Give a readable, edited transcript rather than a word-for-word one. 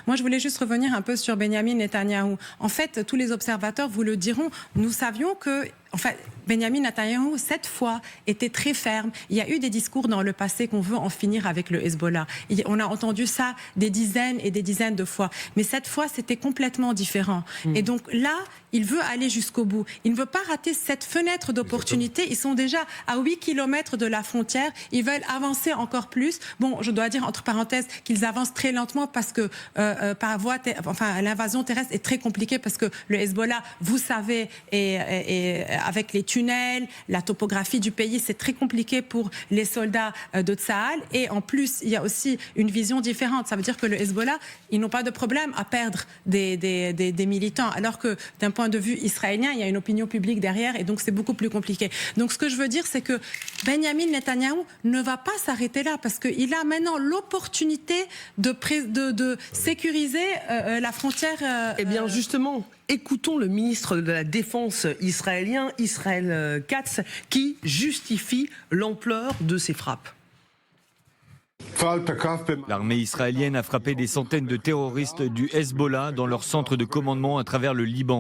Moi, je voulais juste revenir un peu sur Benyamin Netanyahou. En fait, tous les observateurs vous le diront, nous savions que... En fait, Benyamin Netanyahou, cette fois, était très ferme. Il y a eu des discours dans le passé qu'on veut en finir avec le Hezbollah. On a entendu ça des dizaines et des dizaines de fois. Mais cette fois, c'était complètement différent. Et donc là, il veut aller jusqu'au bout. Il ne veut pas rater cette fenêtre d'opportunité. Ils sont déjà à 8 kilomètres de la frontière. Ils veulent avancer encore plus. Bon, je dois dire, entre parenthèses, qu'ils avancent très lentement parce que l'invasion terrestre est très compliquée parce que le Hezbollah, vous savez, avec les tunnels, la topographie du pays, c'est très compliqué pour les soldats de Tsahal. Et en plus, il y a aussi une vision différente. Ça veut dire que le Hezbollah, ils n'ont pas de problème à perdre des militants, alors que d'un point de vue israélien, il y a une opinion publique derrière et donc c'est beaucoup plus compliqué. Donc ce que je veux dire, c'est que Benyamin Netanyahou ne va pas s'arrêter là parce qu'il a maintenant l'opportunité de sécuriser la frontière. Eh bien justement, écoutons le ministre de la Défense israélien, Israël Katz, qui justifie l'ampleur de ces frappes. L'armée israélienne a frappé des centaines de terroristes du Hezbollah dans leur centre de commandement à travers le Liban.